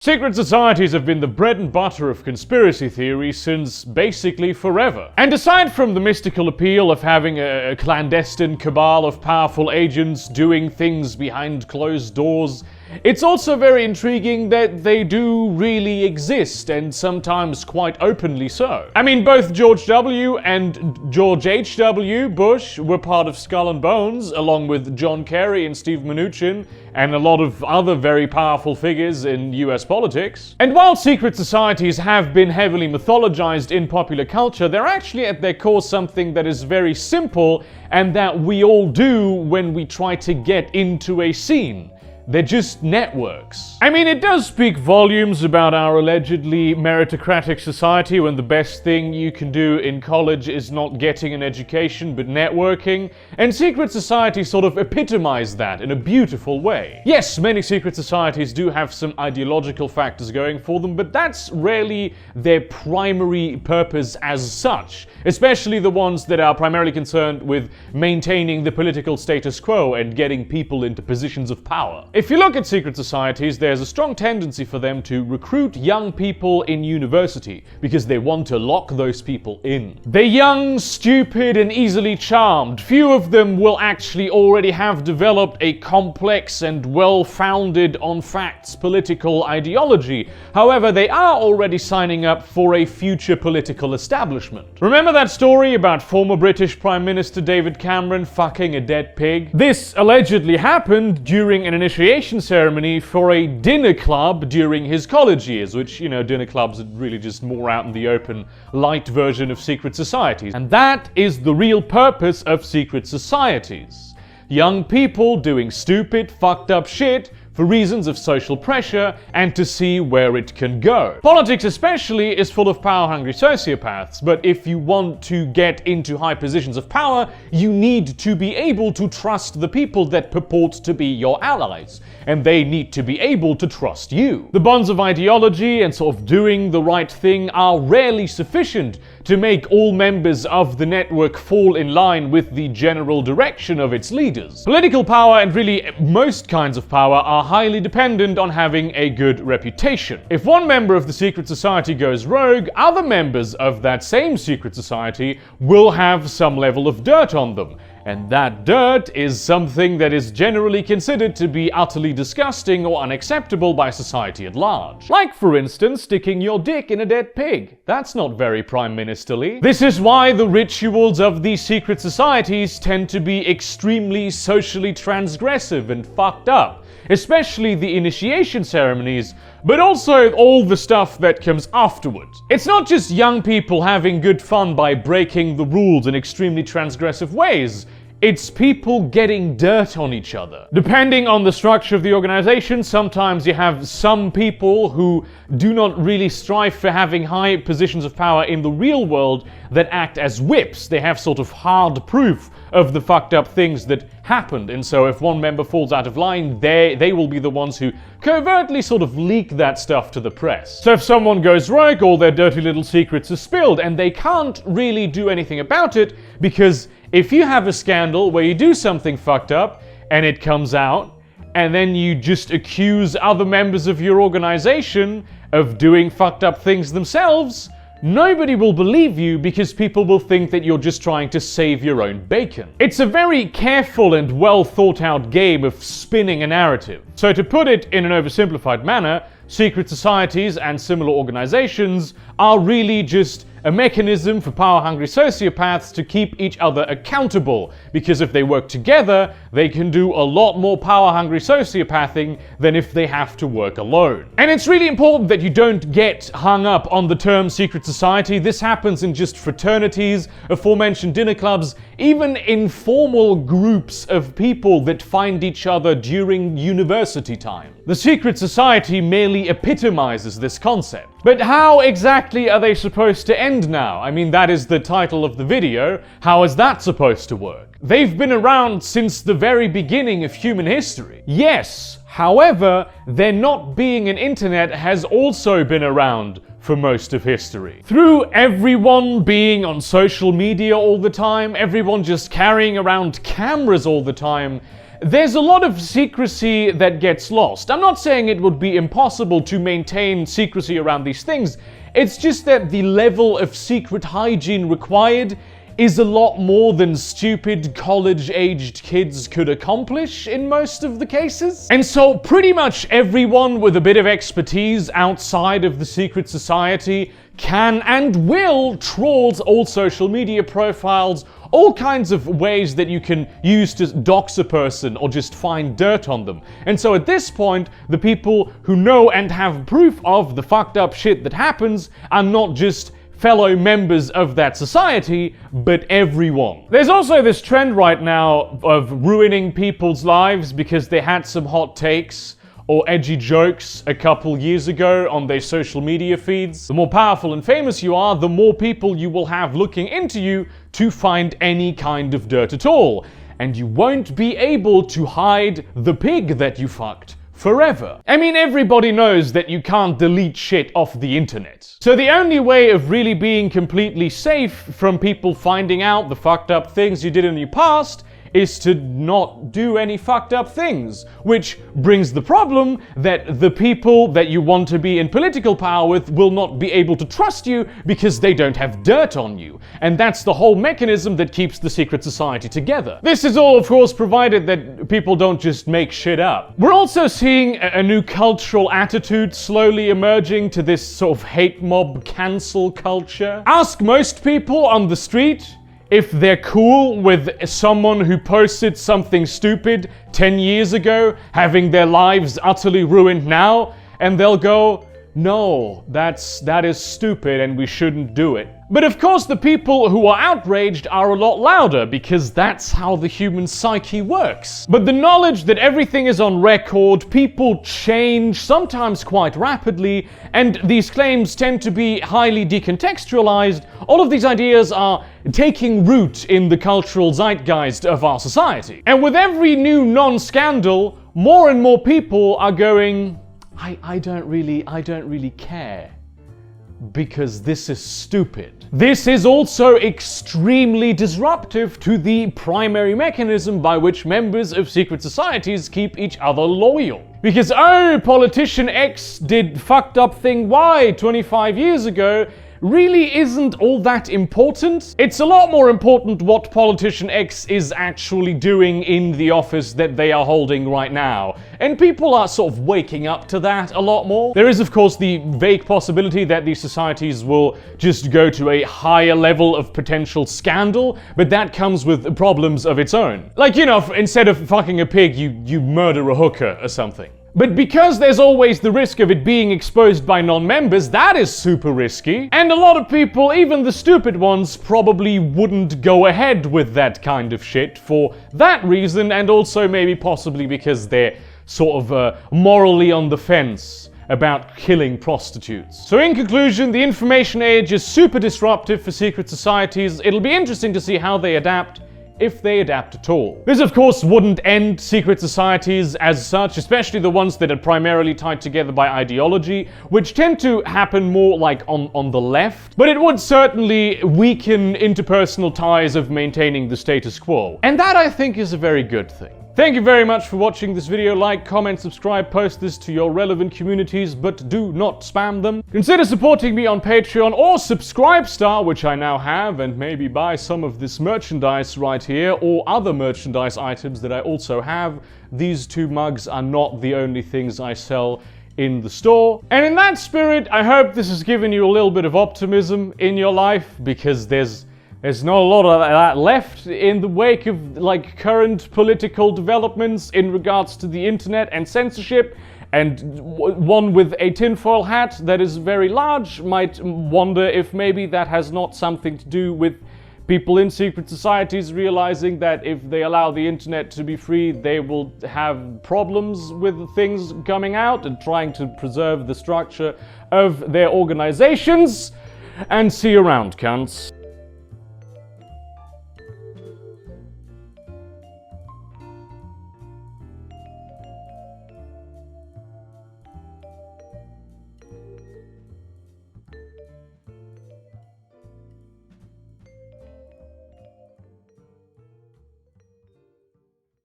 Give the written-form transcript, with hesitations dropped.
Secret societies have been the bread and butter of conspiracy theory since basically forever. And aside from the mystical appeal of having a clandestine cabal of powerful agents doing things behind closed doors, it's also very intriguing that they do really exist, and sometimes quite openly so. I mean, both George W. and George H.W. Bush were part of Skull and Bones, along with John Kerry and Steve Mnuchin, and a lot of other very powerful figures in US politics. And while secret societies have been heavily mythologized in popular culture, they're actually at their core something that is very simple and that we all do when we try to get into a scene. They're just networks. I mean, it does speak volumes about our allegedly meritocratic society when the best thing you can do in college is not getting an education but networking, and secret societies sort of epitomize that in a beautiful way. Yes, many secret societies do have some ideological factors going for them, but that's rarely their primary purpose as such, especially the ones that are primarily concerned with maintaining the political status quo and getting people into positions of power. If you look at secret societies, there's a strong tendency for them to recruit young people in university because they want to lock those people in. They're young, stupid, and easily charmed. Few of them will actually already have developed a complex and well-founded on facts political ideology. However, they are already signing up for a future political establishment. Remember that story about former British Prime Minister David Cameron fucking a dead pig? This allegedly happened during an initiation ceremony for a dinner club during his college years, which, you know, dinner clubs are really just more out in the open, light version of secret societies. And that is the real purpose of secret societies. Young people doing stupid, fucked up shit for reasons of social pressure and to see where it can go. Politics especially is full of power-hungry sociopaths, but if you want to get into high positions of power, you need to be able to trust the people that purport to be your allies, and they need to be able to trust you. The bonds of ideology and sort of doing the right thing are rarely sufficient to make all members of the network fall in line with the general direction of its leaders. Political power, and really most kinds of power, are highly dependent on having a good reputation. If one member of the secret society goes rogue, other members of that same secret society will have some level of dirt on them. And that dirt is something that is generally considered to be utterly disgusting or unacceptable by society at large. Like, for instance, sticking your dick in a dead pig. That's not very prime ministerly. This is why the rituals of these secret societies tend to be extremely socially transgressive and fucked up. Especially the initiation ceremonies, but also all the stuff that comes afterwards. It's not just young people having good fun by breaking the rules in extremely transgressive ways. It's people getting dirt on each other. Depending on the structure of the organization, sometimes you have some people who do not really strive for having high positions of power in the real world that act as whips. They have sort of hard proof of the fucked up things that happened, and so if one member falls out of line, they will be the ones who covertly sort of leak that stuff to the press. So if someone goes rogue, all their dirty little secrets are spilled, and they can't really do anything about it, because if you have a scandal where you do something fucked up and it comes out, and then you just accuse other members of your organization of doing fucked up things themselves, nobody will believe you because people will think that you're just trying to save your own bacon. It's a very careful and well thought out game of spinning a narrative. So to put it in an oversimplified manner, secret societies and similar organizations are really just a mechanism for power-hungry sociopaths to keep each other accountable, because if they work together, they can do a lot more power-hungry sociopathing than if they have to work alone. And it's really important that you don't get hung up on the term secret society. This happens in just fraternities, aforementioned dinner clubs, even informal groups of people that find each other during university time. The secret society merely epitomizes this concept. But how exactly are they supposed to end now? I mean, that is the title of the video. How is that supposed to work? They've been around since the very beginning of human history. Yes, however, their not being an internet has also been around for most of history. Through everyone being on social media all the time, everyone just carrying around cameras all the time, there's a lot of secrecy that gets lost. I'm not saying it would be impossible to maintain secrecy around these things. It's just that the level of secret hygiene required is a lot more than stupid college-aged kids could accomplish in most of the cases. And so pretty much everyone with a bit of expertise outside of the secret society can and will trawl all social media profiles, all kinds of ways that you can use to dox a person or just find dirt on them. And so at this point, the people who know and have proof of the fucked up shit that happens are not just fellow members of that society, but everyone. There's also this trend right now of ruining people's lives because they had some hot takes or edgy jokes a couple years ago on their social media feeds. The more powerful and famous you are, the more people you will have looking into you to find any kind of dirt at all. And you won't be able to hide the pig that you fucked forever. I mean, everybody knows that you can't delete shit off the internet. So the only way of really being completely safe from people finding out the fucked up things you did in your past is to not do any fucked up things. Which brings the problem that the people that you want to be in political power with will not be able to trust you because they don't have dirt on you. And that's the whole mechanism that keeps the secret society together. This is all, of course, provided that people don't just make shit up. We're also seeing a new cultural attitude slowly emerging to this sort of hate mob cancel culture. Ask most people on the street if they're cool with someone who posted something stupid 10 years ago, having their lives utterly ruined now, and they'll go, no, that is stupid and we shouldn't do it. But of course the people who are outraged are a lot louder because that's how the human psyche works. But the knowledge that everything is on record, people change, sometimes quite rapidly, and these claims tend to be highly decontextualized, all of these ideas are taking root in the cultural zeitgeist of our society. And with every new non-scandal, more and more people are going, I don't really care, because this is stupid. This is also extremely disruptive to the primary mechanism by which members of secret societies keep each other loyal. Because, oh, politician X did fucked up thing Y 25 years ago, really isn't all that important. It's a lot more important what politician X is actually doing in the office that they are holding right now. And people are sort of waking up to that a lot more. There is, of course, the vague possibility that these societies will just go to a higher level of potential scandal, but that comes with problems of its own. Like, you know, instead of fucking a pig, you murder a hooker or something. But because there's always the risk of it being exposed by non-members, that is super risky. And a lot of people, even the stupid ones, probably wouldn't go ahead with that kind of shit for that reason, and also maybe possibly because they're sort of morally on the fence about killing prostitutes. So in conclusion, the information age is super disruptive for secret societies. It'll be interesting to see how they adapt, if they adapt at all. This, of course, wouldn't end secret societies as such, especially the ones that are primarily tied together by ideology, which tend to happen more like on the left, but it would certainly weaken interpersonal ties of maintaining the status quo. And that, I think, is a very good thing. Thank you very much for watching this video. Like, comment, subscribe, post this to your relevant communities, but do not spam them. Consider supporting me on Patreon or Subscribestar, which I now have, and maybe buy some of this merchandise right here or other merchandise items that I also have. These two mugs are not the only things I sell in the store. And in that spirit, I hope this has given you a little bit of optimism in your life, because there's not a lot of that left in the wake of like current political developments in regards to the internet and censorship. And one with a tinfoil hat that is very large might wonder if maybe that has not something to do with people in secret societies realizing that if they allow the internet to be free, they will have problems with things coming out and trying to preserve the structure of their organizations. And see you around, cunts.